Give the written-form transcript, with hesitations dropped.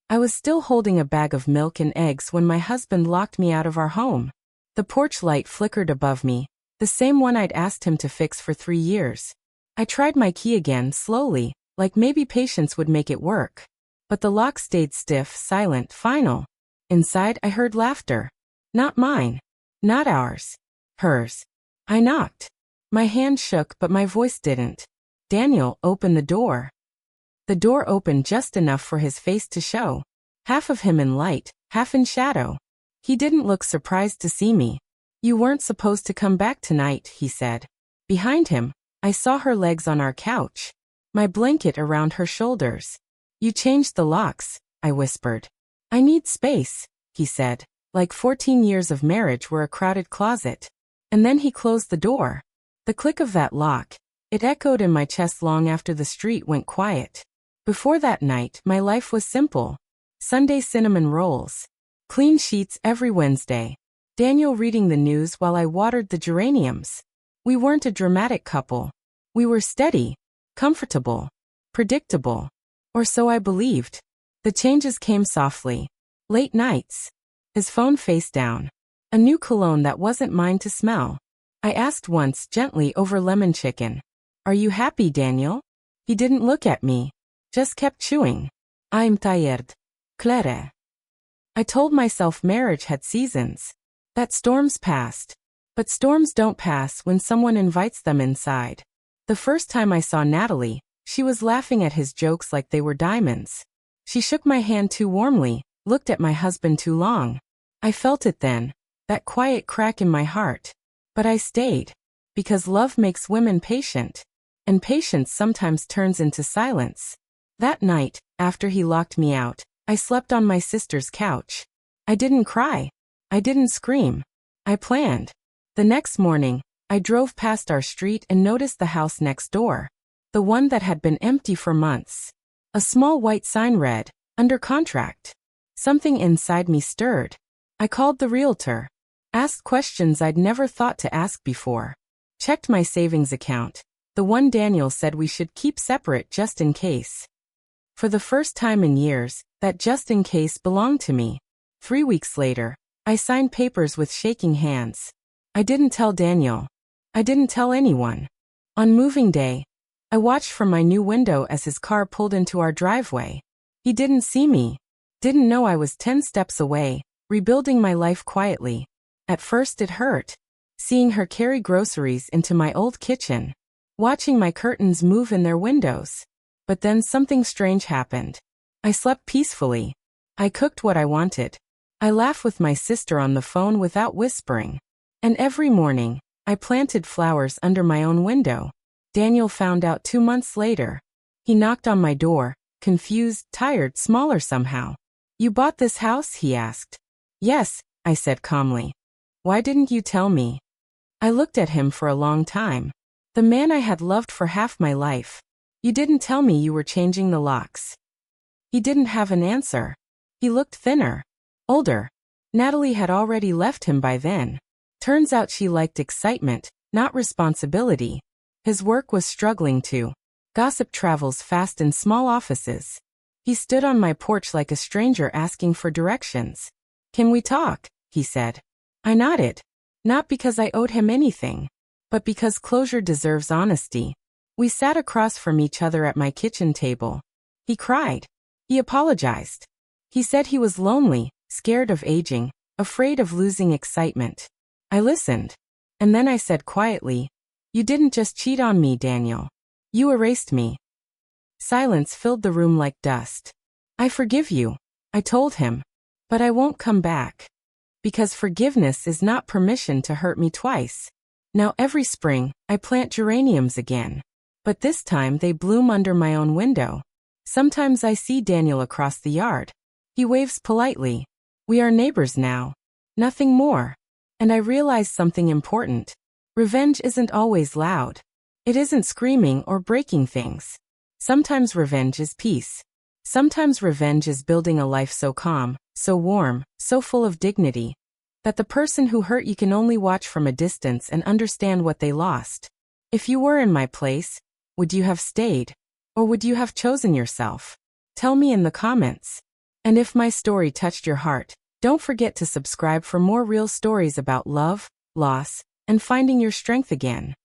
I was still holding a bag of milk and eggs when my husband locked me out of our home. The porch light flickered above me, the same one I'd asked him to fix for 3 years. I tried my key again slowly, like maybe patience would make it work. But the lock stayed stiff, silent, final. Inside, I heard laughter. Not mine. Not ours. Hers. I knocked. My hand shook, but my voice didn't. Daniel, open the door. The door opened just enough for his face to show. Half of him in light, half in shadow. He didn't look surprised to see me. You weren't supposed to come back tonight, he said. Behind him, I saw her legs on our couch. My blanket around her shoulders. You changed the locks, I whispered. I need space, he said, like 14 years of marriage were a crowded closet. And then he closed the door. The click of that lock, it echoed in my chest long after the street went quiet. Before that night, my life was simple. Sunday cinnamon rolls. Clean sheets every Wednesday. Daniel reading the news while I watered the geraniums. We weren't a dramatic couple. We were steady, comfortable, predictable. Or so I believed. The changes came softly. Late nights. His phone face down. A new cologne that wasn't mine to smell. I asked once gently over lemon chicken. Are you happy, Daniel? He didn't look at me. Just kept chewing. I'm tired. Claire. I told myself marriage had seasons. That storms passed. But storms don't pass when someone invites them inside. The first time I saw Natalie, she was laughing at his jokes like they were diamonds. She shook my hand too warmly, looked at my husband too long. I felt it then, that quiet crack in my heart. But I stayed. Because love makes women patient. And patience sometimes turns into silence. That night, after he locked me out, I slept on my sister's couch. I didn't cry. I didn't scream. I planned. The next morning, I drove past our street and noticed the house next door. The one that had been empty for months. A small white sign read, under contract. Something inside me stirred. I called the realtor. Asked questions I'd never thought to ask before. Checked my savings account. The one Daniel said we should keep separate just in case. For the first time in years, that just in case belonged to me. 3 weeks later, I signed papers with shaking hands. I didn't tell Daniel. I didn't tell anyone. On moving day, I watched from my new window as his car pulled into our driveway. He didn't see me. Didn't know I was 10 steps away, rebuilding my life quietly. At first it hurt. Seeing her carry groceries into my old kitchen. Watching my curtains move in their windows. But then something strange happened. I slept peacefully. I cooked what I wanted. I laughed with my sister on the phone without whispering. And every morning, I planted flowers under my own window. Daniel found out 2 months later. He knocked on my door, confused, tired, smaller somehow. You bought this house? He asked. Yes, I said calmly. Why didn't you tell me? I looked at him for a long time. The man I had loved for half my life. You didn't tell me you were changing the locks. He didn't have an answer. He looked thinner. Older. Natalie had already left him by then. Turns out she liked excitement, not responsibility. His work was struggling too. Gossip travels fast in small offices. He stood on my porch like a stranger asking for directions. Can we talk? He said. I nodded. Not because I owed him anything, but because closure deserves honesty. We sat across from each other at my kitchen table. He cried. He apologized. He said he was lonely, scared of aging, afraid of losing excitement. I listened. And then I said quietly, you didn't just cheat on me, Daniel. You erased me. Silence filled the room like dust. I forgive you, I told him. But I won't come back. Because forgiveness is not permission to hurt me twice. Now every spring, I plant geraniums again. But this time they bloom under my own window. Sometimes I see Daniel across the yard. He waves politely. We are neighbors now. Nothing more. And I realize something important. Revenge isn't always loud. It isn't screaming or breaking things. Sometimes revenge is peace. Sometimes revenge is building a life so calm, so warm, so full of dignity, that the person who hurt you can only watch from a distance and understand what they lost. If you were in my place, would you have stayed? Or would you have chosen yourself? Tell me in the comments. And if my story touched your heart, don't forget to subscribe for more real stories about love, loss, and finding your strength again.